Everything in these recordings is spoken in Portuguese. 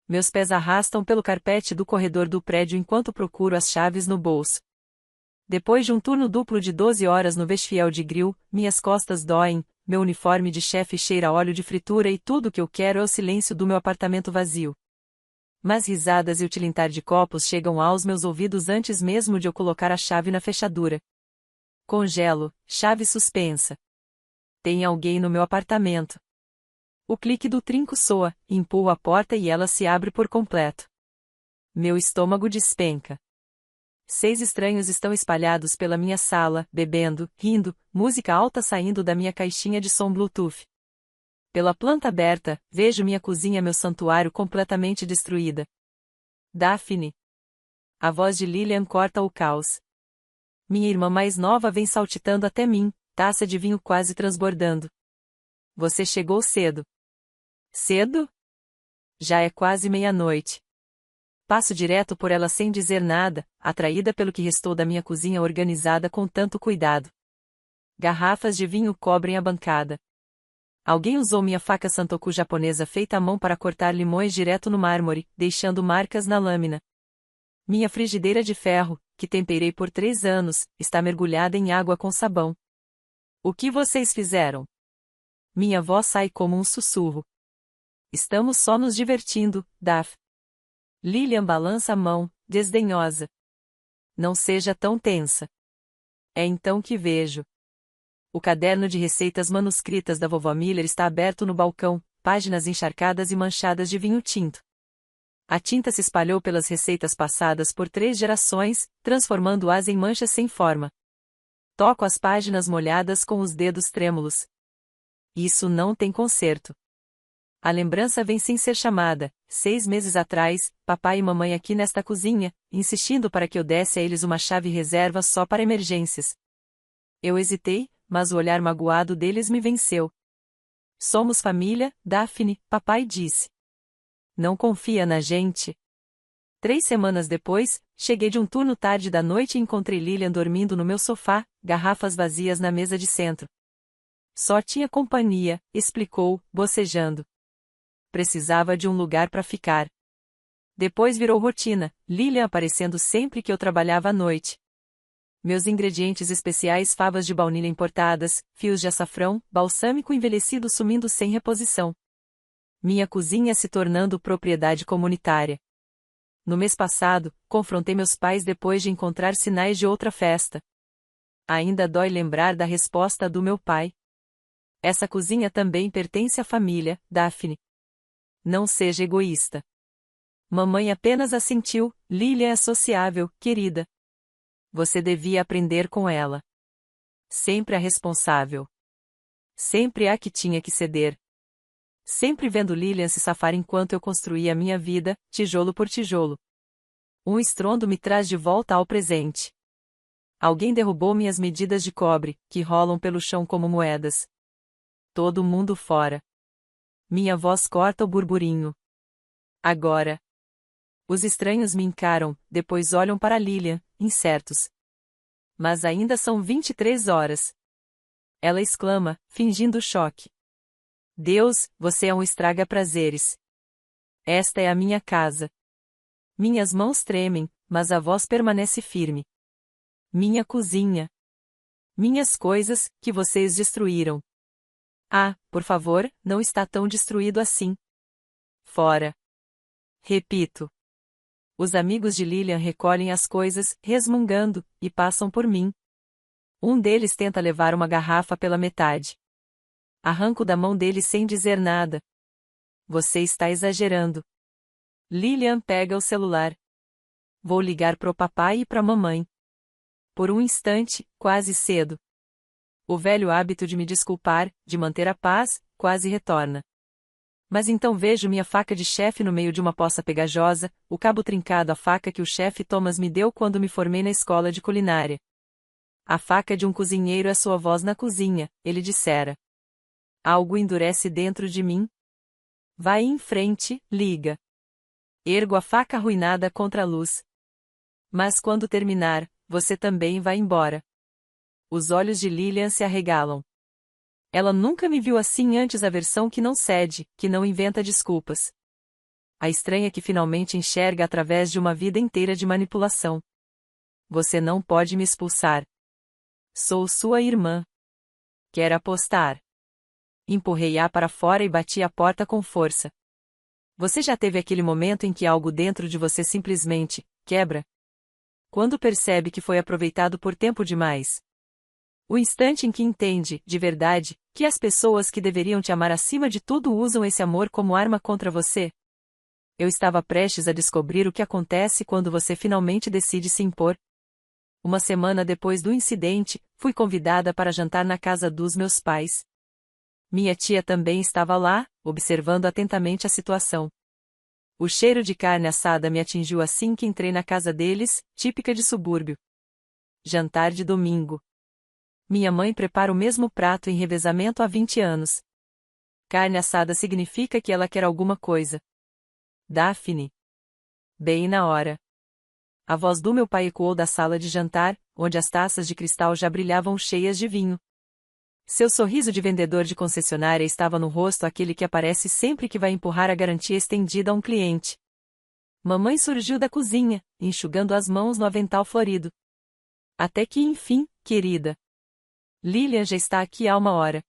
Meus pés arrastam pelo carpete do corredor do prédio enquanto procuro as chaves no bolso. Depois de um turno duplo de 12 horas no Westfield de Grill, minhas costas doem, meu uniforme de chefe cheira a óleo de fritura e tudo o que eu quero é o silêncio do meu apartamento vazio. Mas risadas e o tilintar de copos chegam aos meus ouvidos antes mesmo de eu colocar a chave na fechadura. Congelo, chave suspensa. Tem alguém no meu apartamento. O clique do trinco soa, empurro a porta e ela se abre por completo. Meu estômago despenca. 6 estranhos estão espalhados pela minha sala, bebendo, rindo, música alta saindo da minha caixinha de som Bluetooth. Pela planta aberta, vejo minha cozinha, meu santuário completamente destruída. Daphne. A voz de Lillian corta o caos. Minha irmã mais nova vem saltitando até mim, taça de vinho quase transbordando. Você chegou cedo. Cedo? Já é quase meia-noite. Passo direto por ela sem dizer nada, atraída pelo que restou da minha cozinha organizada com tanto cuidado. Garrafas de vinho cobrem a bancada. Alguém usou minha faca santoku japonesa feita à mão para cortar limões direto no mármore, deixando marcas na lâmina. Minha frigideira de ferro, que temperei por 3 anos, está mergulhada em água com sabão. O que vocês fizeram? Minha voz sai como um sussurro. Estamos só nos divertindo, Daph. Lillian balança a mão, desdenhosa. Não seja tão tensa. É então que vejo. O caderno de receitas manuscritas da vovó Miller está aberto no balcão, páginas encharcadas e manchadas de vinho tinto. A tinta se espalhou pelas receitas passadas por 3 gerações, transformando-as em manchas sem forma. Toco as páginas molhadas com os dedos trêmulos. Isso não tem conserto. A lembrança vem sem ser chamada. 6 meses atrás, papai e mamãe aqui nesta cozinha, insistindo para que eu desse a eles uma chave reserva só para emergências. Eu hesitei, mas o olhar magoado deles me venceu. Somos família, Daphne, papai disse. Não confia na gente? 3 semanas depois, cheguei de um turno tarde da noite e encontrei Lillian dormindo no meu sofá, garrafas vazias na mesa de centro. Só tinha companhia, explicou, bocejando. Precisava de um lugar para ficar. Depois virou rotina, Lillian aparecendo sempre que eu trabalhava à noite. Meus ingredientes especiais: favas de baunilha importadas, fios de açafrão, balsâmico envelhecido sumindo sem reposição. Minha cozinha se tornando propriedade comunitária. No mês passado, confrontei meus pais depois de encontrar sinais de outra festa. Ainda dói lembrar da resposta do meu pai. Essa cozinha também pertence à família, Daphne. Não seja egoísta. Mamãe apenas assentiu. Lillian é sociável, querida. Você devia aprender com ela. Sempre a responsável. Sempre a que tinha que ceder. Sempre vendo Lillian se safar enquanto eu construía a minha vida, tijolo por tijolo. Um estrondo me traz de volta ao presente. Alguém derrubou minhas medidas de cobre, que rolam pelo chão como moedas. Todo mundo fora. Minha voz corta o burburinho. Agora. Os estranhos me encaram, depois olham para Lillian, incertos. Mas ainda são 23 horas. Ela exclama, fingindo choque. Deus, você é um estraga-prazeres. Esta é a minha casa. Minhas mãos tremem, mas a voz permanece firme. Minha cozinha. Minhas coisas, que vocês destruíram. Ah, por favor, não está tão destruído assim. Fora. Repito. Os amigos de Lillian recolhem as coisas, resmungando, e passam por mim. Um deles tenta levar uma garrafa pela metade. Arranco da mão dele sem dizer nada. Você está exagerando. Lillian pega o celular. Vou ligar pro papai e pra mamãe. Por um instante, quase cedo. O velho hábito de me desculpar, de manter a paz, quase retorna. Mas então vejo minha faca de chefe no meio de uma poça pegajosa, o cabo trincado, a faca que o chefe Thomas me deu quando me formei na escola de culinária. A faca de um cozinheiro é sua voz na cozinha, ele dissera. Algo endurece dentro de mim. Vai em frente, liga. Ergo a faca arruinada contra a luz. Mas quando terminar, você também vai embora. Os olhos de Lillian se arregalam. Ela nunca me viu assim antes, a versão que não cede, que não inventa desculpas. a estranha que finalmente enxerga através de uma vida inteira de manipulação. Você não pode me expulsar. Sou sua irmã. Quer apostar? Empurrei-a para fora e bati a porta com força. Você já teve aquele momento em que algo dentro de você simplesmente quebra? Quando percebe que foi aproveitado por tempo demais? O instante em que entende, de verdade, que as pessoas que deveriam te amar acima de tudo usam esse amor como arma contra você? Eu estava prestes a descobrir o que acontece quando você finalmente decide se impor. Uma semana depois do incidente, fui convidada para jantar na casa dos meus pais. Minha tia também estava lá, observando atentamente a situação. O cheiro de carne assada me atingiu assim que entrei na casa deles, típica de subúrbio. Jantar de domingo. Minha mãe prepara o mesmo prato em revezamento há 20 anos. Carne assada significa que ela quer alguma coisa. Daphne. Bem na hora. A voz do meu pai ecoou da sala de jantar, onde as taças de cristal já brilhavam cheias de vinho. Seu sorriso de vendedor de concessionária estava no rosto, aquele que aparece sempre que vai empurrar a garantia estendida a um cliente. Mamãe surgiu da cozinha, enxugando as mãos no avental florido. Até que enfim, querida. Lilian já está aqui há uma hora.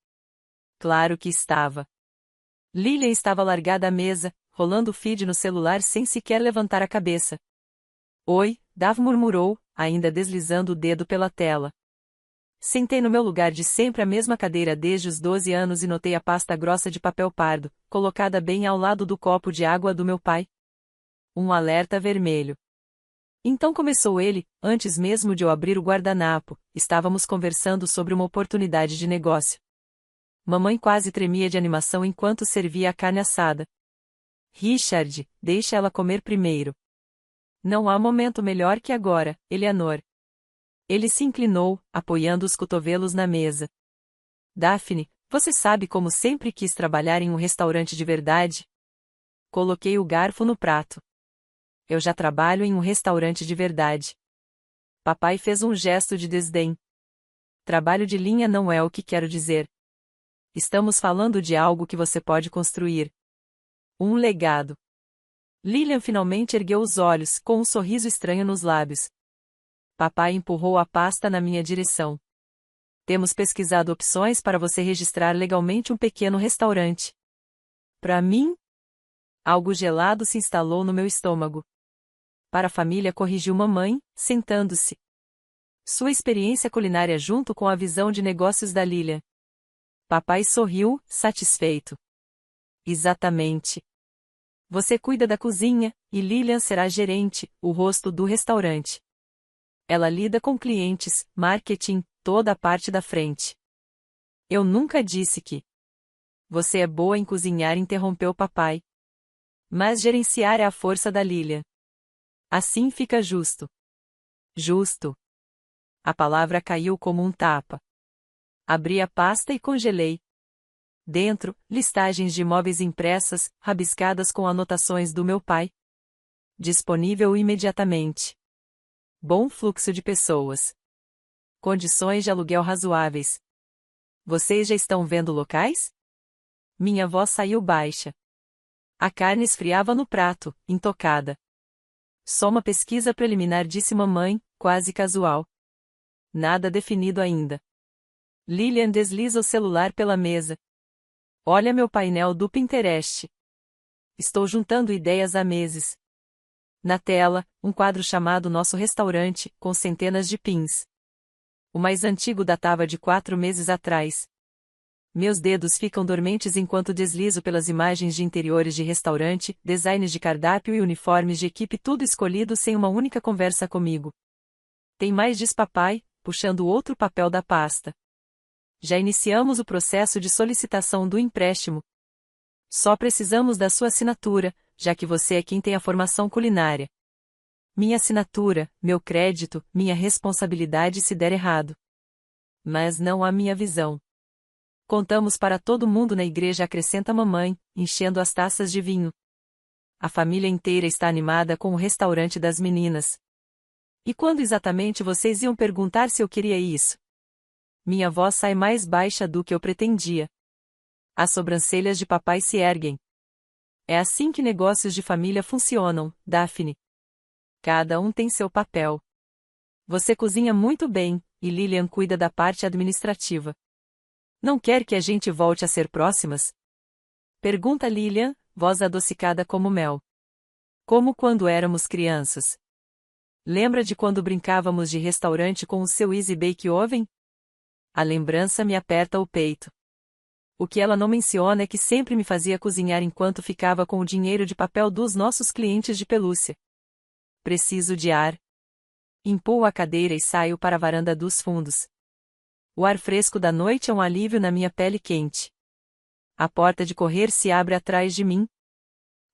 Claro que estava. Lilian estava largada à mesa, rolando o feed no celular sem sequer levantar a cabeça. Oi, Dav murmurou, ainda deslizando o dedo pela tela. Sentei no meu lugar de sempre, a mesma cadeira desde os 12 anos, e notei a pasta grossa de papel pardo, colocada bem ao lado do copo de água do meu pai. Um alerta vermelho. Então começou ele, antes mesmo de eu abrir o guardanapo, estávamos conversando sobre uma oportunidade de negócio. Mamãe quase tremia de animação enquanto servia a carne assada. Richard, deixa ela comer primeiro. Não há momento melhor que agora, Eleanor. Ele se inclinou, apoiando os cotovelos na mesa. Daphne, você sabe como sempre quis trabalhar em um restaurante de verdade? Coloquei o garfo no prato. Eu já trabalho em um restaurante de verdade. Papai fez um gesto de desdém. Trabalho de linha não é o que quero dizer. Estamos falando de algo que você pode construir. Um legado. Lilian finalmente ergueu os olhos, com um sorriso estranho nos lábios. Papai empurrou a pasta na minha direção. Temos pesquisado opções para você registrar legalmente um pequeno restaurante. Para mim? Algo gelado se instalou no meu estômago. Para a família, corrigiu mamãe, sentando-se. Sua experiência culinária junto com a visão de negócios da Lilian. Papai sorriu, satisfeito. Exatamente. Você cuida da cozinha, e Lilian será gerente, o rosto do restaurante. Ela lida com clientes, marketing, toda a parte da frente. Eu nunca disse que. Você é boa em cozinhar, interrompeu papai. Mas gerenciar é a força da Lilian. Assim fica justo. Justo. A palavra caiu como um tapa. Abri a pasta e congelei. Dentro, listagens de imóveis impressas, rabiscadas com anotações do meu pai. Disponível imediatamente. Bom fluxo de pessoas. Condições de aluguel razoáveis. Vocês já estão vendo locais? Minha voz saiu baixa. A carne esfriava no prato, intocada. Só uma pesquisa preliminar, disse mamãe, quase casual. Nada definido ainda. Lilian desliza o celular pela mesa. Olha meu painel do Pinterest. Estou juntando ideias há meses. Na tela, um quadro chamado Nosso Restaurante, com centenas de pins. O mais antigo datava de 4 meses atrás. Meus dedos ficam dormentes enquanto deslizo pelas imagens de interiores de restaurante, designs de cardápio e uniformes de equipe, tudo escolhido sem uma única conversa comigo. Tem mais, diz papai, puxando outro papel da pasta. Já iniciamos o processo de solicitação do empréstimo. Só precisamos da sua assinatura, já que você é quem tem a formação culinária. Minha assinatura, meu crédito, minha responsabilidade se der errado. Mas não a minha visão. Contamos para todo mundo na igreja, acrescenta mamãe, enchendo as taças de vinho. A família inteira está animada com o restaurante das meninas. E quando exatamente vocês iam perguntar se eu queria isso? Minha voz sai mais baixa do que eu pretendia. As sobrancelhas de papai se erguem. É assim que negócios de família funcionam, Daphne. Cada um tem seu papel. Você cozinha muito bem, e Lilian cuida da parte administrativa. Não quer que a gente volte a ser próximas? Pergunta Lilian, voz adocicada como mel. Como quando éramos crianças. Lembra de quando brincávamos de restaurante com o seu Easy Bake Oven? A lembrança me aperta o peito. O que ela não menciona é que sempre me fazia cozinhar enquanto ficava com o dinheiro de papel dos nossos clientes de pelúcia. Preciso de ar. Empurro a cadeira e saio para a varanda dos fundos. O ar fresco da noite é um alívio na minha pele quente. A porta de correr se abre atrás de mim.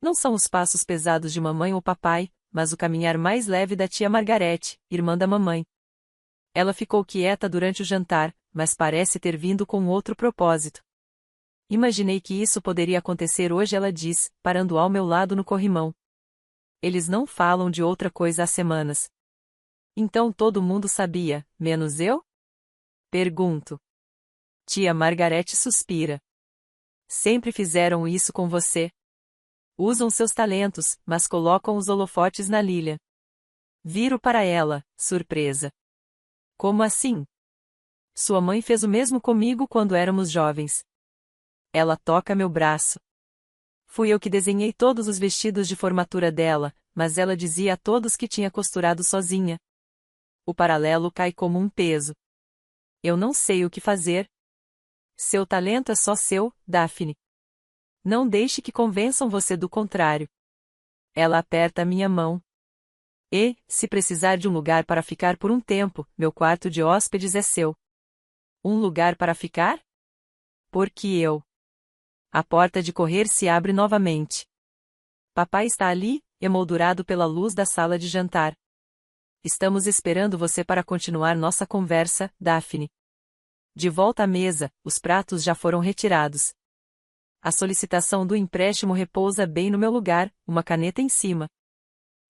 Não são os passos pesados de mamãe ou papai, mas o caminhar mais leve da tia Margarete, irmã da mamãe. Ela ficou quieta durante o jantar, mas parece ter vindo com outro propósito. Imaginei que isso poderia acontecer hoje, ela diz, parando ao meu lado no corrimão. Eles não falam de outra coisa há semanas. Então todo mundo sabia, menos eu? Pergunto. Tia Margarete suspira. Sempre fizeram isso com você. Usam seus talentos, mas colocam os holofotes na Lilian. Viro para ela, surpresa. Como assim? Sua mãe fez o mesmo comigo quando éramos jovens. Ela toca meu braço. Fui eu que desenhei todos os vestidos de formatura dela, mas ela dizia a todos que tinha costurado sozinha. O paralelo cai como um peso. Eu não sei o que fazer. Seu talento é só seu, Daphne. Não deixe que convençam você do contrário. Ela aperta minha mão. E, se precisar de um lugar para ficar por um tempo, meu quarto de hóspedes é seu. Um lugar para ficar? Porque eu. A porta de correr se abre novamente. Papai está ali, emoldurado pela luz da sala de jantar. Estamos esperando você para continuar nossa conversa, Daphne. De volta à mesa, os pratos já foram retirados. A solicitação do empréstimo repousa bem no meu lugar, uma caneta em cima.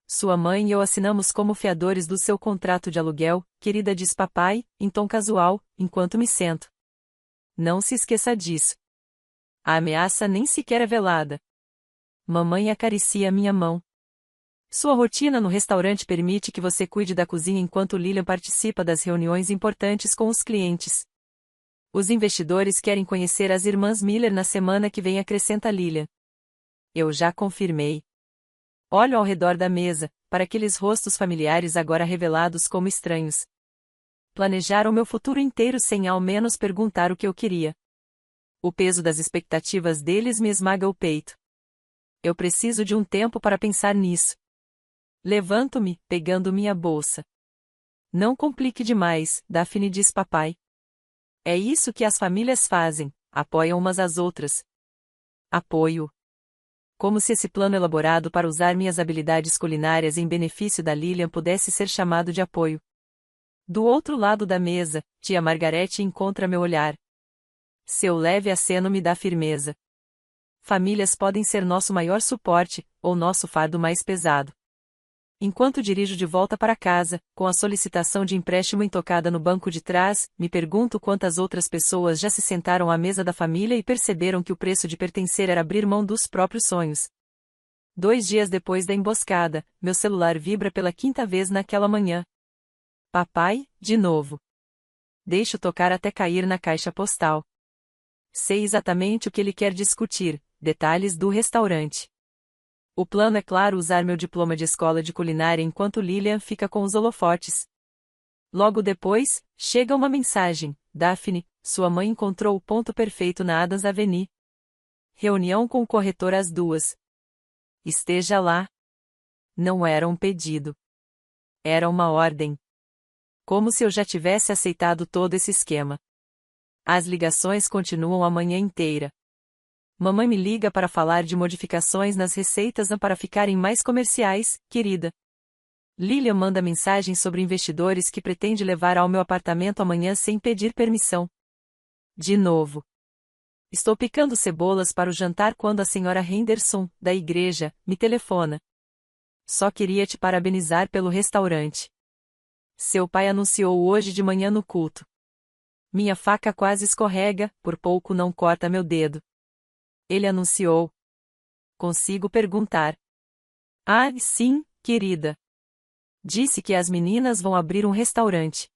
Sua mãe e eu assinamos como fiadores do seu contrato de aluguel, querida, diz papai, em tom casual, enquanto me sento. Não se esqueça disso. A ameaça nem sequer é velada. Mamãe acaricia minha mão. Sua rotina no restaurante permite que você cuide da cozinha enquanto Lilian participa das reuniões importantes com os clientes. Os investidores querem conhecer as irmãs Miller na semana que vem, acrescenta Lilian. Eu já confirmei. Olho ao redor da mesa, para aqueles rostos familiares agora revelados como estranhos. Planejaram meu futuro inteiro sem ao menos perguntar o que eu queria. O peso das expectativas deles me esmaga o peito. Eu preciso de um tempo para pensar nisso. Levanto-me, pegando minha bolsa. Não complique demais, Daphne, diz papai. É isso que as famílias fazem, apoiam umas às outras. Apoio. Como se esse plano elaborado para usar minhas habilidades culinárias em benefício da Lilian pudesse ser chamado de apoio. Do outro lado da mesa, tia Margarete encontra meu olhar. Seu leve aceno me dá firmeza. Famílias podem ser nosso maior suporte, ou nosso fardo mais pesado. Enquanto dirijo de volta para casa, com a solicitação de empréstimo intocada no banco de trás, me pergunto quantas outras pessoas já se sentaram à mesa da família e perceberam que o preço de pertencer era abrir mão dos próprios sonhos. 2 dias depois da emboscada, meu celular vibra pela 5ª vez naquela manhã. Papai, de novo. Deixo tocar até cair na caixa postal. Sei exatamente o que ele quer discutir, detalhes do restaurante. O plano é claro: usar meu diploma de escola de culinária enquanto Lilian fica com os holofotes. Logo depois, chega uma mensagem: Daphne, sua mãe encontrou o ponto perfeito na Adams Avenue. Reunião com o corretor às 2. Esteja lá. Não era um pedido. Era uma ordem. Como se eu já tivesse aceitado todo esse esquema. As ligações continuam a manhã inteira. Mamãe me liga para falar de modificações nas receitas para ficarem mais comerciais, querida. Lilian manda mensagem sobre investidores que pretende levar ao meu apartamento amanhã sem pedir permissão. De novo. Estou picando cebolas para o jantar quando a senhora Henderson, da igreja, me telefona. Só queria te parabenizar pelo restaurante. Seu pai anunciou hoje de manhã no culto. Minha faca quase escorrega, por pouco não corta meu dedo. Ele anunciou. consigo perguntar. Ah, sim, querida. Disse que as meninas vão abrir um restaurante.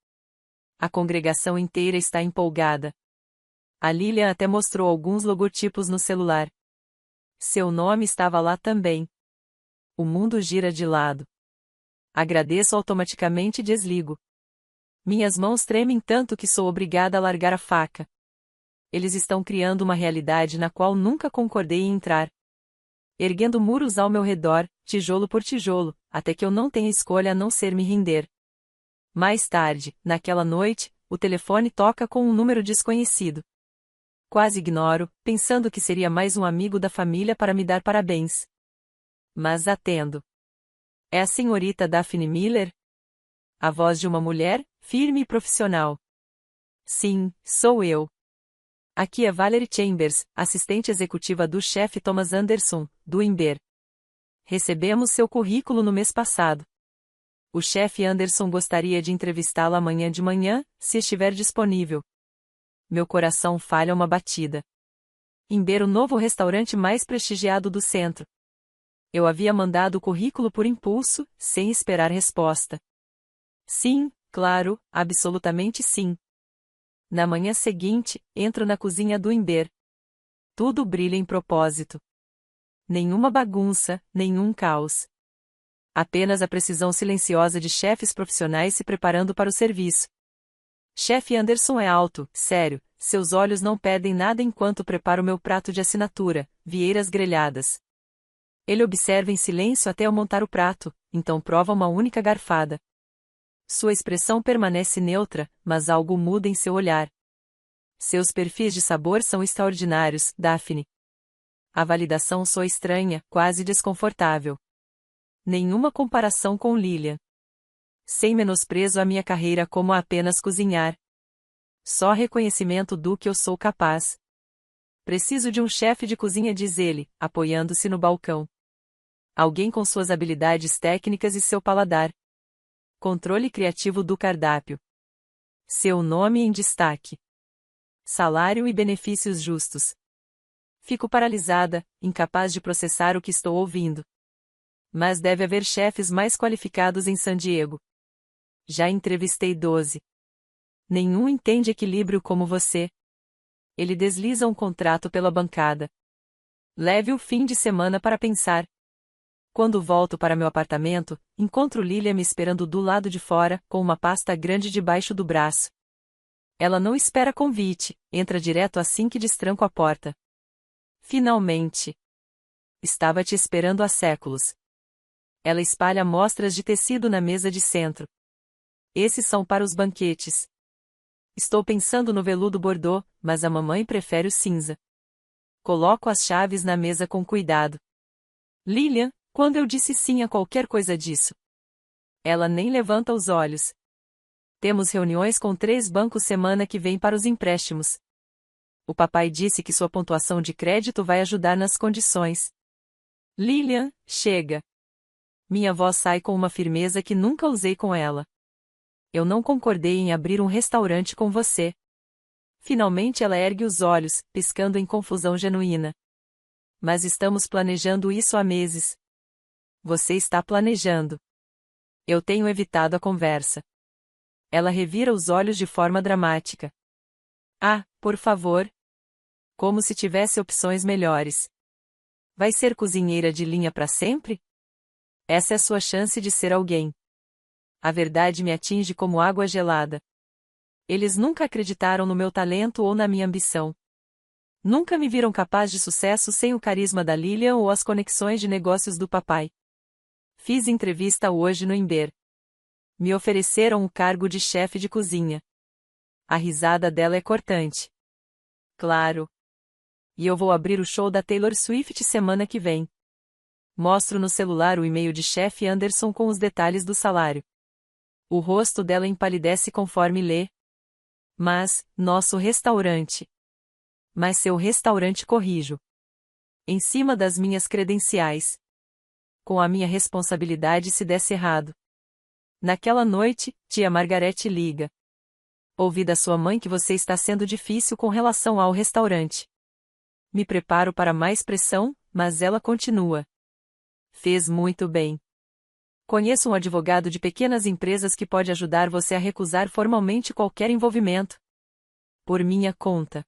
A congregação inteira está empolgada. A Lilian até mostrou alguns logotipos no celular. Seu nome estava lá também. O mundo gira de lado. Agradeço automaticamente e desligo. Minhas mãos tremem tanto que sou obrigada a largar a faca. Eles estão criando uma realidade na qual nunca concordei em entrar. Erguendo muros ao meu redor, tijolo por tijolo, até que eu não tenha escolha a não ser me render. Mais tarde, naquela noite, o telefone toca com um número desconhecido. Quase ignoro, pensando que seria mais um amigo da família para me dar parabéns. Mas atendo. É a senhorita Daphne Miller? A voz de uma mulher, firme e profissional. Sim, sou eu. Aqui é Valerie Chambers, assistente executiva do chefe Thomas Anderson, do Ember. Recebemos seu currículo no mês passado. O chefe Anderson gostaria de entrevistá-lo amanhã de manhã, se estiver disponível. Meu coração falha uma batida. Ember, o novo restaurante mais prestigiado do centro. Eu havia mandado o currículo por impulso, sem esperar resposta. Sim, claro, absolutamente sim. Na manhã seguinte, entro na cozinha do Ember. Tudo brilha em propósito. Nenhuma bagunça, nenhum caos. Apenas a precisão silenciosa de chefes profissionais se preparando para o serviço. Chefe Anderson é alto, sério, seus olhos não perdem nada enquanto preparo meu prato de assinatura, vieiras grelhadas. Ele observa em silêncio até eu montar o prato, então prova uma única garfada. Sua expressão permanece neutra, mas algo muda em seu olhar. Seus perfis de sabor são extraordinários, Daphne. A validação soa estranha, quase desconfortável. Nenhuma comparação com Lilian. Sem menosprezo à minha carreira como a apenas cozinhar. Só reconhecimento do que eu sou capaz. Preciso de um chefe de cozinha, diz ele, apoiando-se no balcão. Alguém com suas habilidades técnicas e seu paladar. Controle criativo do cardápio. Seu nome em destaque. Salário e benefícios justos. Fico paralisada, incapaz de processar o que estou ouvindo. Mas deve haver chefes mais qualificados em San Diego. Já entrevistei 12. Nenhum entende equilíbrio como você. Ele desliza um contrato pela bancada. Leve o fim de semana para pensar. Quando volto para meu apartamento, encontro Lilian me esperando do lado de fora, com uma pasta grande debaixo do braço. Ela não espera convite, entra direto assim que destranco a porta. Finalmente. Estava te esperando há séculos. Ela espalha amostras de tecido na mesa de centro. Esses são para os banquetes. Estou pensando no veludo bordô, mas a mamãe prefere o cinza. Coloco as chaves na mesa com cuidado. Lilian, quando eu disse sim a qualquer coisa disso? Ela nem levanta os olhos. Temos reuniões com 3 bancos semana que vem para os empréstimos. O papai disse que sua pontuação de crédito vai ajudar nas condições. Lilian, chega. Minha voz sai com uma firmeza que nunca usei com ela. Eu não concordei em abrir um restaurante com você. Finalmente ela ergue os olhos, piscando em confusão genuína. Mas estamos planejando isso há meses. Você está planejando. Eu tenho evitado a conversa. Ela revira os olhos de forma dramática. Ah, por favor. Como se tivesse opções melhores. Vai ser cozinheira de linha para sempre? Essa é a sua chance de ser alguém. A verdade me atinge como água gelada. Eles nunca acreditaram no meu talento ou na minha ambição. Nunca me viram capaz de sucesso sem o carisma da Lilian ou as conexões de negócios do papai. Fiz entrevista hoje no Ember. Me ofereceram o cargo de chefe de cozinha. A risada dela é cortante. Claro. E eu vou abrir o show da Taylor Swift semana que vem. Mostro no celular o e-mail de chefe Anderson com os detalhes do salário. O rosto dela empalidece conforme lê. Mas, nosso restaurante. Mas seu restaurante, corrijo. Em cima das minhas credenciais. Com a minha responsabilidade se desse errado. Naquela noite, tia Margarete liga. Ouvi da sua mãe que você está sendo difícil com relação ao restaurante. Me preparo para mais pressão, mas ela continua. Fez muito bem. Conheço um advogado de pequenas empresas que pode ajudar você a recusar formalmente qualquer envolvimento. Por minha conta.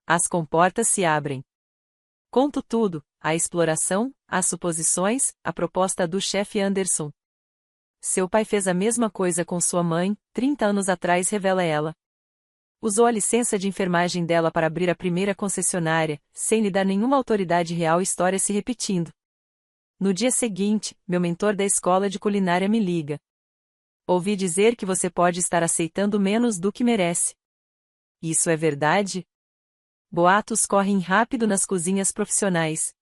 As comportas se abrem. Conto tudo, a exploração, as suposições, a proposta do chefe Anderson. Seu pai fez a mesma coisa com sua mãe, 30 anos atrás, revela ela. Usou a licença de enfermagem dela para abrir a primeira concessionária, sem lhe dar nenhuma autoridade real, história se repetindo. No dia seguinte, meu mentor da escola de culinária me liga. Ouvi dizer que você pode estar aceitando menos do que merece. Isso é verdade? Boatos correm rápido nas cozinhas profissionais.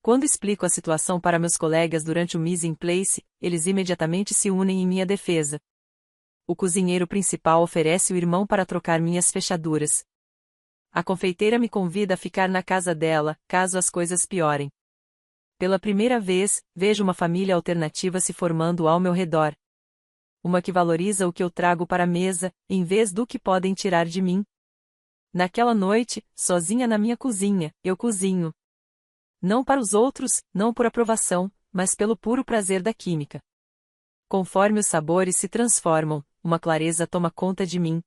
Quando explico a situação para meus colegas durante o Mise en Place, eles imediatamente se unem em minha defesa. O cozinheiro principal oferece o irmão para trocar minhas fechaduras. A confeiteira me convida a ficar na casa dela, caso as coisas piorem. Pela primeira vez, vejo uma família alternativa se formando ao meu redor. Uma que valoriza o que eu trago para a mesa, em vez do que podem tirar de mim. Naquela noite, sozinha na minha cozinha, eu cozinho. Não para os outros, não por aprovação, mas pelo puro prazer da química. Conforme os sabores se transformam, uma clareza toma conta de mim.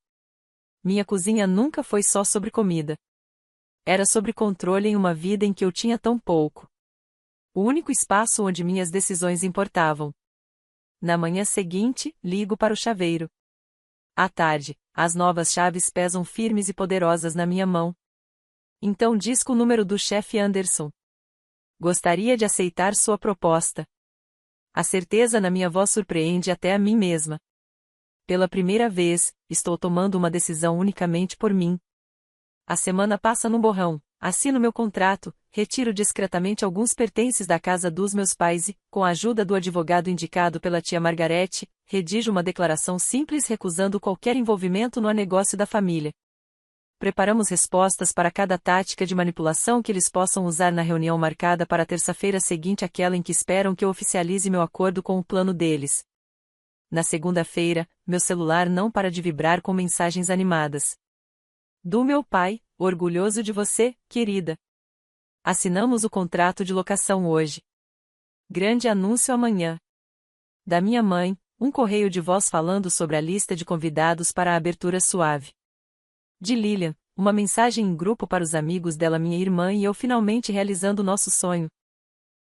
Minha cozinha nunca foi só sobre comida. Era sobre controle em uma vida em que eu tinha tão pouco. O único espaço onde minhas decisões importavam. Na manhã seguinte, ligo para o chaveiro. À tarde, as novas chaves pesam firmes e poderosas na minha mão. Então disco o número do chefe Anderson. Gostaria de aceitar sua proposta. A certeza na minha voz surpreende até a mim mesma. Pela primeira vez, estou tomando uma decisão unicamente por mim. A semana passa num borrão, assino meu contrato, retiro discretamente alguns pertences da casa dos meus pais e, com a ajuda do advogado indicado pela tia Margarete, redijo uma declaração simples recusando qualquer envolvimento no negócio da família. Preparamos respostas para cada tática de manipulação que eles possam usar na reunião marcada para a terça-feira seguinte àquela em que esperam que eu oficialize meu acordo com o plano deles. Na segunda-feira, meu celular não para de vibrar com mensagens animadas. Do meu pai, orgulhoso de você, querida. Assinamos o contrato de locação hoje. Grande anúncio amanhã. Da minha mãe, um correio de voz falando sobre a lista de convidados para a abertura suave. De Lilian, uma mensagem em grupo para os amigos dela, minha irmã e eu finalmente realizando nosso sonho.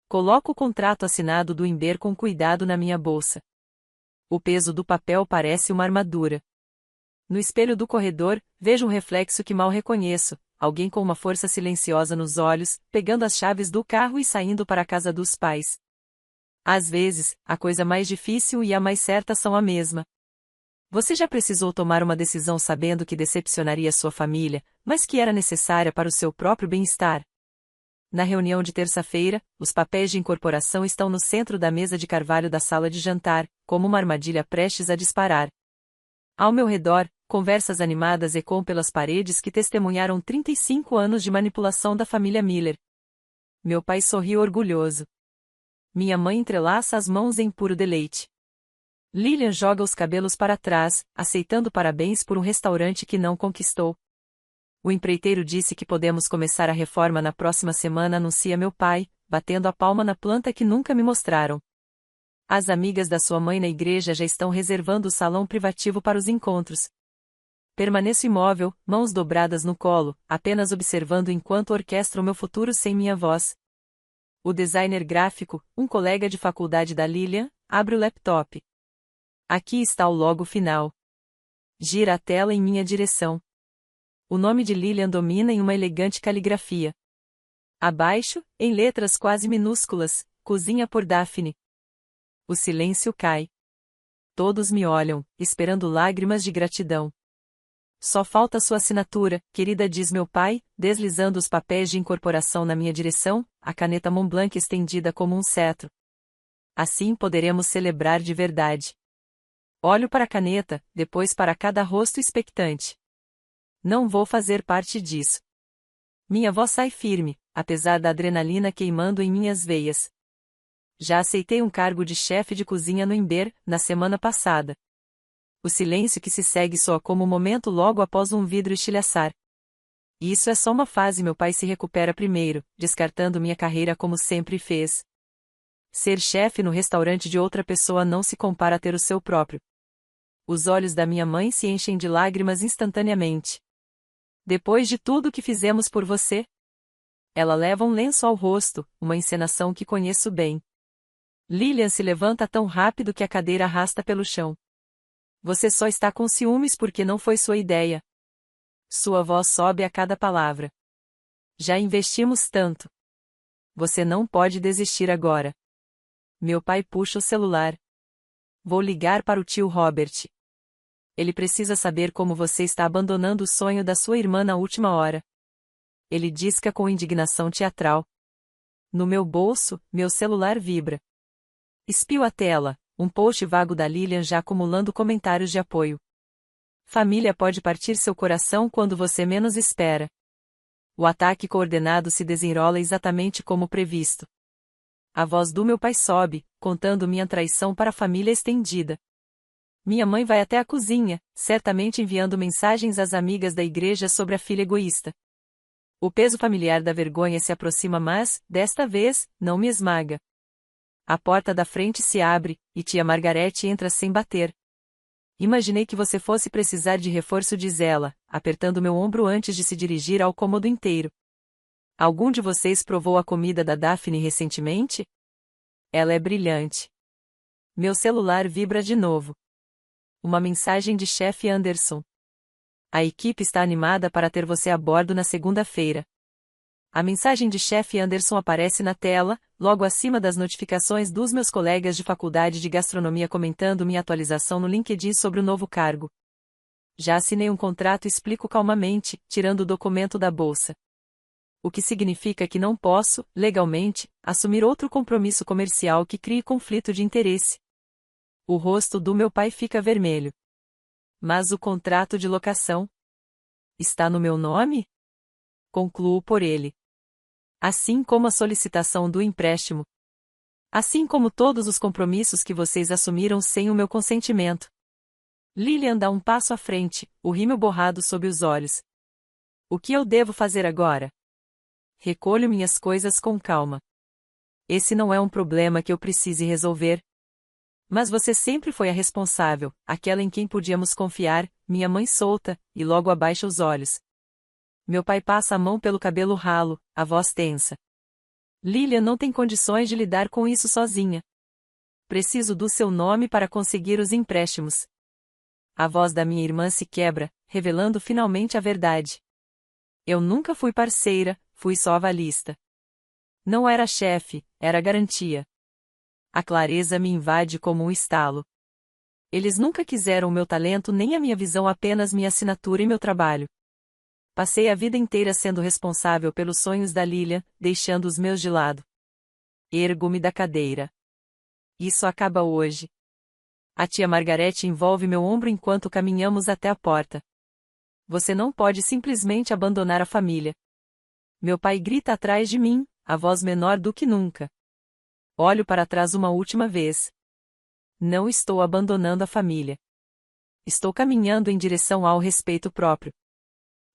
Coloco o contrato assinado do Ember com cuidado na minha bolsa. O peso do papel parece uma armadura. No espelho do corredor, vejo um reflexo que mal reconheço, alguém com uma força silenciosa nos olhos, pegando as chaves do carro e saindo para a casa dos pais. Às vezes, a coisa mais difícil e a mais certa são a mesma. Você já precisou tomar uma decisão sabendo que decepcionaria sua família, mas que era necessária para o seu próprio bem-estar? Na reunião de terça-feira, os papéis de incorporação estão no centro da mesa de carvalho da sala de jantar, como uma armadilha prestes a disparar. Ao meu redor, conversas animadas ecoam pelas paredes que testemunharam 35 anos de manipulação da família Miller. Meu pai sorri orgulhoso. Minha mãe entrelaça as mãos em puro deleite. Lilian joga os cabelos para trás, aceitando parabéns por um restaurante que não conquistou. O empreiteiro disse que podemos começar a reforma na próxima semana, anuncia meu pai, batendo a palma na planta que nunca me mostraram. As amigas da sua mãe na igreja já estão reservando o salão privativo para os encontros. Permaneço imóvel, mãos dobradas no colo, apenas observando enquanto orquestro o meu futuro sem minha voz. O designer gráfico, um colega de faculdade da Lilian, abre o laptop. Aqui está o logo final. Gira a tela em minha direção. O nome de Lilian domina em uma elegante caligrafia. Abaixo, em letras quase minúsculas, cozinha por Daphne. O silêncio cai. Todos me olham, esperando lágrimas de gratidão. Só falta sua assinatura, querida, diz meu pai, deslizando os papéis de incorporação na minha direção, a caneta Montblanc estendida como um cetro. Assim poderemos celebrar de verdade. Olho para a caneta, depois para cada rosto expectante. Não vou fazer parte disso. Minha voz sai firme, apesar da adrenalina queimando em minhas veias. Já aceitei um cargo de chefe de cozinha no Ember, na semana passada. O silêncio que se segue soa como um momento logo após um vidro estilhaçar. Isso é só uma fase, meu pai se recupera primeiro, descartando minha carreira como sempre fez. Ser chefe no restaurante de outra pessoa não se compara a ter o seu próprio. Os olhos da minha mãe se enchem de lágrimas instantaneamente. Depois de tudo que fizemos por você? Ela leva um lenço ao rosto, uma encenação que conheço bem. Lilian se levanta tão rápido que a cadeira arrasta pelo chão. Você só está com ciúmes porque não foi sua ideia. Sua voz sobe a cada palavra. Já investimos tanto. Você não pode desistir agora. Meu pai puxa o celular. Vou ligar para o tio Robert. Ele precisa saber como você está abandonando o sonho da sua irmã na última hora. Ele disca com indignação teatral. No meu bolso, meu celular vibra. Espio a tela, um post vago da Lilian já acumulando comentários de apoio. Família pode partir seu coração quando você menos espera. O ataque coordenado se desenrola exatamente como previsto. A voz do meu pai sobe, contando minha traição para a família estendida. Minha mãe vai até a cozinha, certamente enviando mensagens às amigas da igreja sobre a filha egoísta. O peso familiar da vergonha se aproxima, mas, desta vez, não me esmaga. A porta da frente se abre, e tia Margarete entra sem bater. Imaginei que você fosse precisar de reforço, diz ela, apertando meu ombro antes de se dirigir ao cômodo inteiro. Algum de vocês provou a comida da Daphne recentemente? Ela é brilhante. Meu celular vibra de novo. Uma mensagem de chefe Anderson. A equipe está animada para ter você a bordo na segunda-feira. A mensagem de chefe Anderson aparece na tela, logo acima das notificações dos meus colegas de faculdade de gastronomia comentando minha atualização no LinkedIn sobre o novo cargo. Já assinei um contrato, explico calmamente, tirando o documento da bolsa. O que significa que não posso, legalmente, assumir outro compromisso comercial que crie conflito de interesse. O rosto do meu pai fica vermelho. Mas o contrato de locação está no meu nome? Concluo por ele. Assim como a solicitação do empréstimo. Assim como todos os compromissos que vocês assumiram sem o meu consentimento. Lilian dá um passo à frente, o rímel borrado sob os olhos. O que eu devo fazer agora? Recolho minhas coisas com calma. Esse não é um problema que eu precise resolver. Mas você sempre foi a responsável, aquela em quem podíamos confiar, minha mãe solta, e logo abaixa os olhos. Meu pai passa a mão pelo cabelo ralo, a voz tensa. Lilian não tem condições de lidar com isso sozinha. Preciso do seu nome para conseguir os empréstimos. A voz da minha irmã se quebra, revelando finalmente a verdade. Eu nunca fui parceira, fui só avalista. Não era chefe, era garantia. A clareza me invade como um estalo. Eles nunca quiseram o meu talento nem a minha visão, apenas minha assinatura e meu trabalho. Passei a vida inteira sendo responsável pelos sonhos da Lilian, deixando os meus de lado. Ergo-me da cadeira. Isso acaba hoje. A tia Margarete envolve meu ombro enquanto caminhamos até a porta. Você não pode simplesmente abandonar a família. Meu pai grita atrás de mim, a voz menor do que nunca. Olho para trás uma última vez. Não estou abandonando a família. Estou caminhando em direção ao respeito próprio.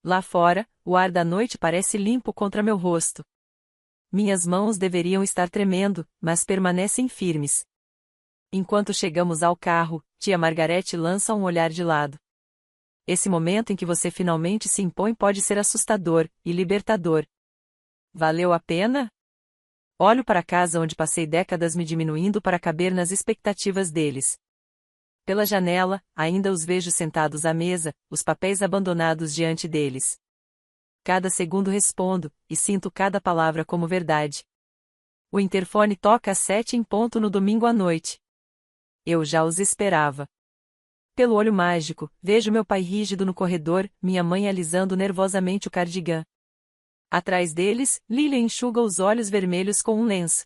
Lá fora, o ar da noite parece limpo contra meu rosto. Minhas mãos deveriam estar tremendo, mas permanecem firmes. Enquanto chegamos ao carro, tia Margarete lança um olhar de lado. Esse momento em que você finalmente se impõe pode ser assustador e libertador. Valeu a pena? Olho para a casa onde passei décadas me diminuindo para caber nas expectativas deles. Pela janela, ainda os vejo sentados à mesa, os papéis abandonados diante deles. Cada segundo respondo, e sinto cada palavra como verdade. O interfone toca às 7 em ponto no domingo à noite. Eu já os esperava. Pelo olho mágico, vejo meu pai rígido no corredor, minha mãe alisando nervosamente o cardigã. Atrás deles, Lilian enxuga os olhos vermelhos com um lenço.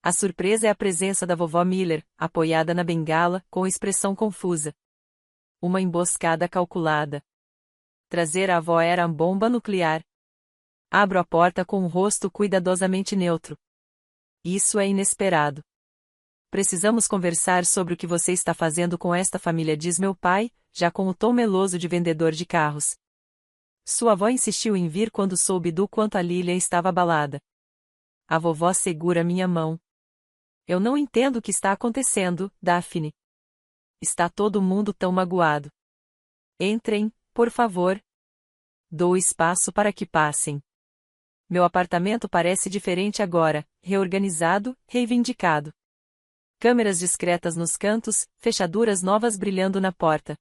A surpresa é a presença da vovó Miller, apoiada na bengala, com expressão confusa. Uma emboscada calculada. Trazer a avó era a bomba nuclear. Abro a porta com um rosto cuidadosamente neutro. Isso é inesperado. Precisamos conversar sobre o que você está fazendo com esta família, diz meu pai, já com o tom meloso de vendedor de carros. Sua avó insistiu em vir quando soube do quanto a Lilian estava abalada. A vovó segura minha mão. Eu não entendo o que está acontecendo, Daphne. Está todo mundo tão magoado. Entrem, por favor. Dou espaço para que passem. Meu apartamento parece diferente agora, reorganizado, reivindicado. Câmeras discretas nos cantos, fechaduras novas brilhando na porta.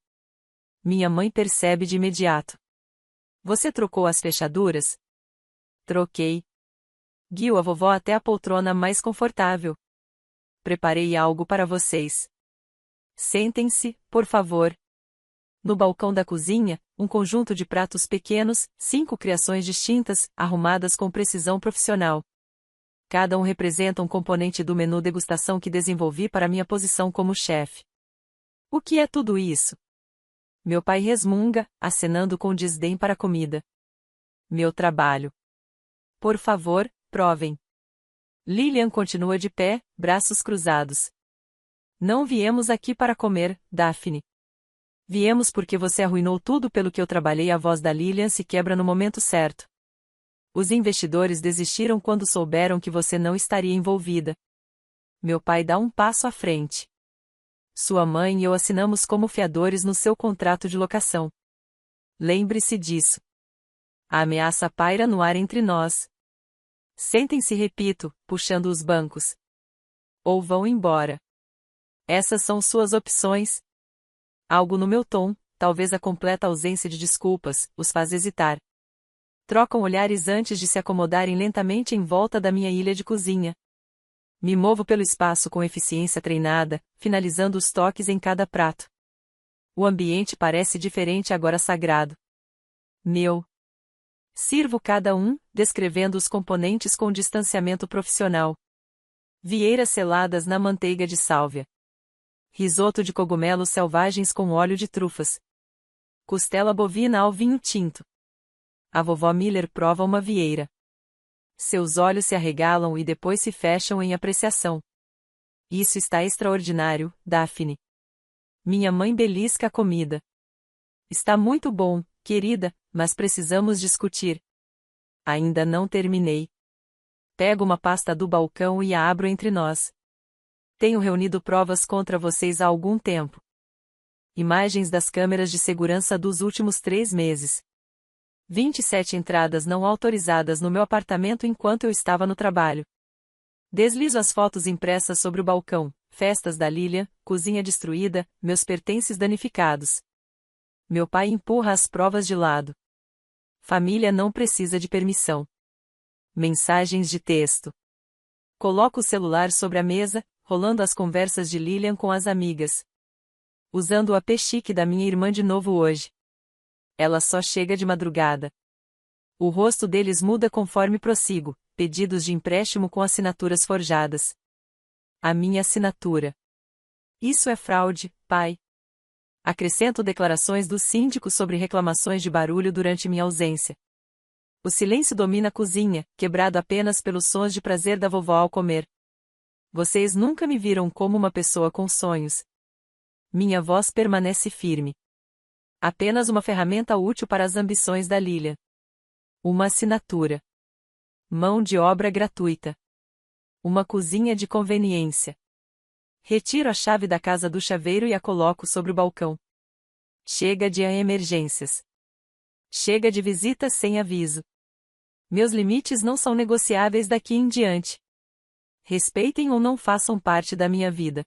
Minha mãe percebe de imediato. Você trocou as fechaduras? Troquei. Guio a vovó até a poltrona mais confortável. Preparei algo para vocês. Sentem-se, por favor. No balcão da cozinha, um conjunto de pratos pequenos, 5 criações distintas, arrumadas com precisão profissional. Cada um representa um componente do menu degustação que desenvolvi para minha posição como chefe. O que é tudo isso? Meu pai resmunga, acenando com desdém para a comida. Meu trabalho. Por favor, provem. Lilian continua de pé, braços cruzados. Não viemos aqui para comer, Daphne. Viemos porque você arruinou tudo pelo que eu trabalhei. A voz da Lilian se quebra no momento certo. Os investidores desistiram quando souberam que você não estaria envolvida. Meu pai dá um passo à frente. Sua mãe e eu assinamos como fiadores no seu contrato de locação. Lembre-se disso. A ameaça paira no ar entre nós. Sentem-se, repito, puxando os bancos. Ou vão embora. Essas são suas opções. Algo no meu tom, talvez a completa ausência de desculpas, os faz hesitar. Trocam olhares antes de se acomodarem lentamente em volta da minha ilha de cozinha. Me movo pelo espaço com eficiência treinada, finalizando os toques em cada prato. O ambiente parece diferente agora, sagrado. Meu. Sirvo cada um, descrevendo os componentes com distanciamento profissional. Vieiras seladas na manteiga de sálvia. Risoto de cogumelos selvagens com óleo de trufas. Costela bovina ao vinho tinto. A vovó Miller prova uma vieira. Seus olhos se arregalam e depois se fecham em apreciação. Isso está extraordinário, Daphne. Minha mãe belisca a comida. Está muito bom, querida, mas precisamos discutir. Ainda não terminei. Pego uma pasta do balcão e a abro entre nós. Tenho reunido provas contra vocês há algum tempo. Imagens das câmeras de segurança dos últimos 3 meses. 27 entradas não autorizadas no meu apartamento enquanto eu estava no trabalho. Deslizo as fotos impressas sobre o balcão, festas da Lilian, cozinha destruída, meus pertences danificados. Meu pai empurra as provas de lado. Família não precisa de permissão. Mensagens de texto. Coloco o celular sobre a mesa, rolando as conversas de Lilian com as amigas. Usando o AP chique da minha irmã de novo hoje. Ela só chega de madrugada. O rosto deles muda conforme prossigo, pedidos de empréstimo com assinaturas forjadas. A minha assinatura. Isso é fraude, pai. Acrescento declarações do síndico sobre reclamações de barulho durante minha ausência. O silêncio domina a cozinha, quebrado apenas pelos sons de prazer da vovó ao comer. Vocês nunca me viram como uma pessoa com sonhos. Minha voz permanece firme. Apenas uma ferramenta útil para as ambições da Lilian. Uma assinatura. Mão de obra gratuita. Uma cozinha de conveniência. Retiro a chave da casa do chaveiro e a coloco sobre o balcão. Chega de emergências. Chega de visitas sem aviso. Meus limites não são negociáveis daqui em diante. Respeitem ou não façam parte da minha vida.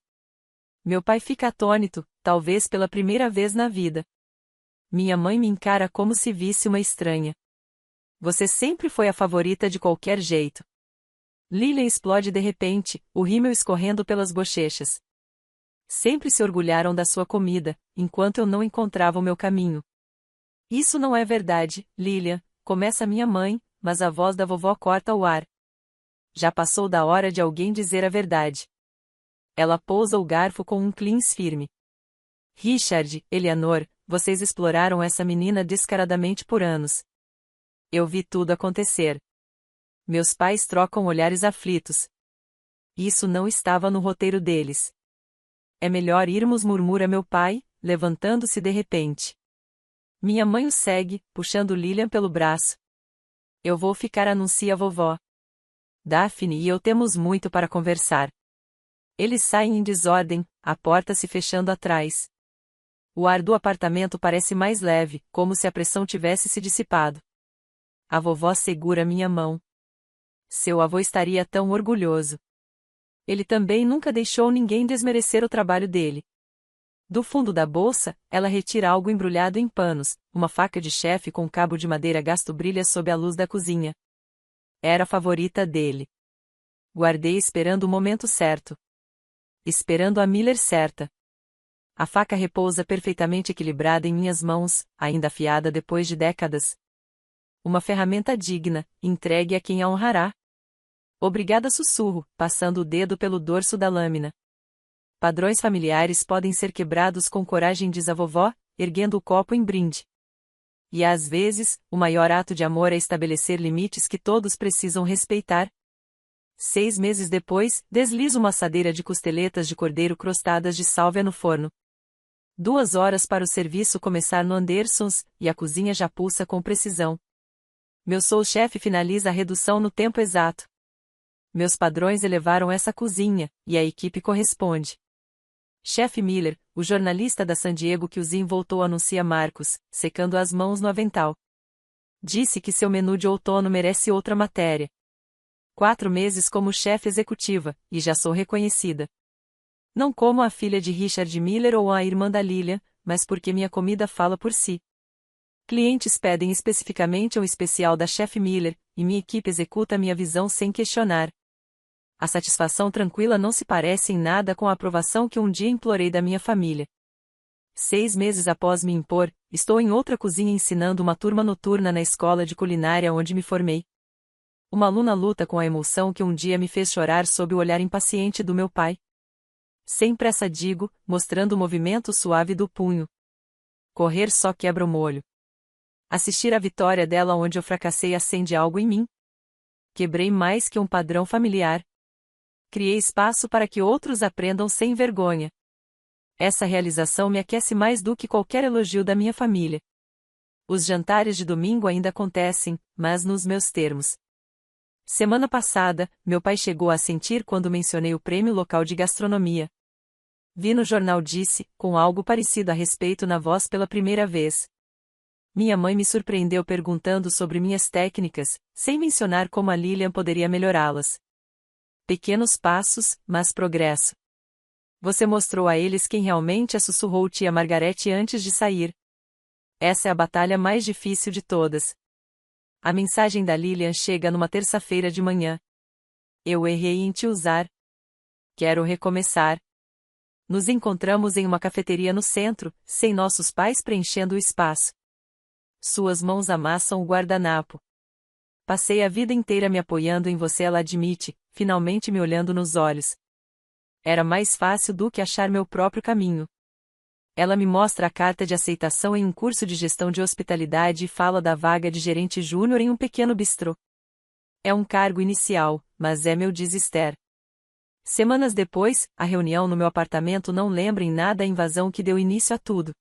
Meu pai fica atônito, talvez pela primeira vez na vida. Minha mãe me encara como se visse uma estranha. Você sempre foi a favorita de qualquer jeito. Lilian explode de repente, o rímel escorrendo pelas bochechas. Sempre se orgulharam da sua comida, enquanto eu não encontrava o meu caminho. Isso não é verdade, Lilian, começa minha mãe, mas a voz da vovó corta o ar. Já passou da hora de alguém dizer a verdade. Ela pousa o garfo com um clíns firme. Richard, Eleanor, vocês exploraram essa menina descaradamente por anos. Eu vi tudo acontecer. Meus pais trocam olhares aflitos. Isso não estava no roteiro deles. É melhor irmos, murmura meu pai, levantando-se de repente. Minha mãe o segue, puxando Lilian pelo braço. Eu vou ficar, anuncia a vovó. Daphne e eu temos muito para conversar. Eles saem em desordem, a porta se fechando atrás. O ar do apartamento parece mais leve, como se a pressão tivesse se dissipado. A vovó segura minha mão. Seu avô estaria tão orgulhoso. Ele também nunca deixou ninguém desmerecer o trabalho dele. Do fundo da bolsa, ela retira algo embrulhado em panos, uma faca de chefe com cabo de madeira gasto brilha sob a luz da cozinha. Era a favorita dele. Guardei esperando o momento certo. Esperando a Miller certa. A faca repousa perfeitamente equilibrada em minhas mãos, ainda afiada depois de décadas. Uma ferramenta digna, entregue a quem a honrará. Obrigada, sussurro, passando o dedo pelo dorso da lâmina. Padrões familiares podem ser quebrados com coragem, diz a vovó, erguendo o copo em brinde. E às vezes, o maior ato de amor é estabelecer limites que todos precisam respeitar. 6 meses depois, deslizo uma assadeira de costeletas de cordeiro crostadas de sálvia no forno. 2 horas para o serviço começar no Andersons, e a cozinha já pulsa com precisão. Meu sous-chefe finaliza a redução no tempo exato. Meus padrões elevaram essa cozinha, e a equipe corresponde. Chefe Miller, o jornalista da San Diego Cuisine voltou, anuncia Marcos, secando as mãos no avental. Disse que seu menu de outono merece outra matéria. 4 meses como chefe executiva, e já sou reconhecida. Não como a filha de Richard Miller ou a irmã da Lilian, mas porque minha comida fala por si. Clientes pedem especificamente um especial da Chef Miller, e minha equipe executa minha visão sem questionar. A satisfação tranquila não se parece em nada com a aprovação que um dia implorei da minha família. 6 meses após me impor, estou em outra cozinha ensinando uma turma noturna na escola de culinária onde me formei. Uma aluna luta com a emoção que um dia me fez chorar sob o olhar impaciente do meu pai. Sem pressa digo, mostrando o movimento suave do punho. Correr só quebra o molho. Assistir à vitória dela onde eu fracassei acende algo em mim. Quebrei mais que um padrão familiar. Criei espaço para que outros aprendam sem vergonha. Essa realização me aquece mais do que qualquer elogio da minha família. Os jantares de domingo ainda acontecem, mas nos meus termos. Semana passada, meu pai chegou a sentir quando mencionei o prêmio local de gastronomia. Vi no jornal, disse, com algo parecido a respeito na voz pela primeira vez. Minha mãe me surpreendeu perguntando sobre minhas técnicas, sem mencionar como a Lilian poderia melhorá-las. Pequenos passos, mas progresso. Você mostrou a eles quem realmente é, sussurrou tia Margarete antes de sair. Essa é a batalha mais difícil de todas. A mensagem da Lilian chega numa terça-feira de manhã. Eu errei em te usar. Quero recomeçar. Nos encontramos em uma cafeteria no centro, sem nossos pais preenchendo o espaço. Suas mãos amassam o guardanapo. Passei a vida inteira me apoiando em você, ela admite, finalmente me olhando nos olhos. Era mais fácil do que achar meu próprio caminho. Ela me mostra a carta de aceitação em um curso de gestão de hospitalidade e fala da vaga de gerente júnior em um pequeno bistrô. É um cargo inicial, mas é meu desespero. Semanas depois, a reunião no meu apartamento não lembra em nada a invasão que deu início a tudo.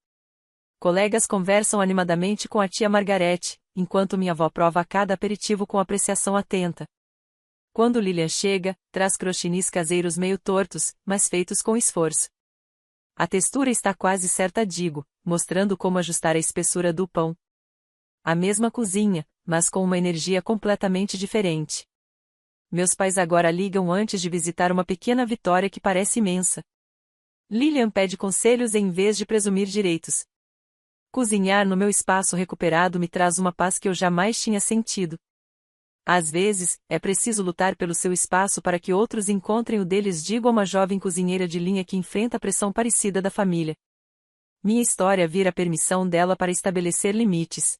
Colegas conversam animadamente com a tia Margarete, enquanto minha avó prova cada aperitivo com apreciação atenta. Quando Lilian chega, traz crochinis caseiros meio tortos, mas feitos com esforço. A textura está quase certa, digo, mostrando como ajustar a espessura do pão. A mesma cozinha, mas com uma energia completamente diferente. Meus pais agora ligam antes de visitar uma pequena vitória que parece imensa. Lilian pede conselhos em vez de presumir direitos. Cozinhar no meu espaço recuperado me traz uma paz que eu jamais tinha sentido. Às vezes, é preciso lutar pelo seu espaço para que outros encontrem o deles, digo a uma jovem cozinheira de linha que enfrenta a pressão parecida da família. Minha história vira a permissão dela para estabelecer limites.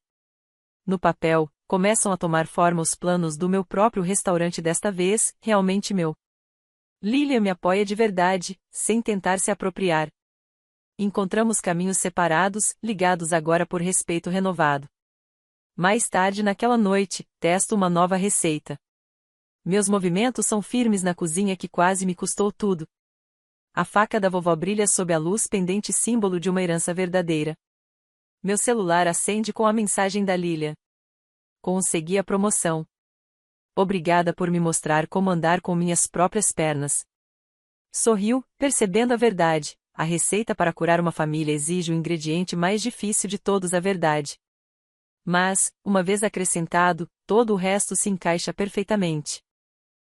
No papel, começam a tomar forma os planos do meu próprio restaurante, desta vez, realmente meu. Lilian me apoia de verdade, sem tentar se apropriar. Encontramos caminhos separados, ligados agora por respeito renovado. Mais tarde naquela noite, testo uma nova receita. Meus movimentos são firmes na cozinha que quase me custou tudo. A faca da vovó brilha sob a luz pendente, símbolo de uma herança verdadeira. Meu celular acende com a mensagem da Lilia. Consegui a promoção. Obrigada por me mostrar como andar com minhas próprias pernas. Sorriu, percebendo a verdade. A receita para curar uma família exige o ingrediente mais difícil de todos, a verdade. Mas, uma vez acrescentado, todo o resto se encaixa perfeitamente.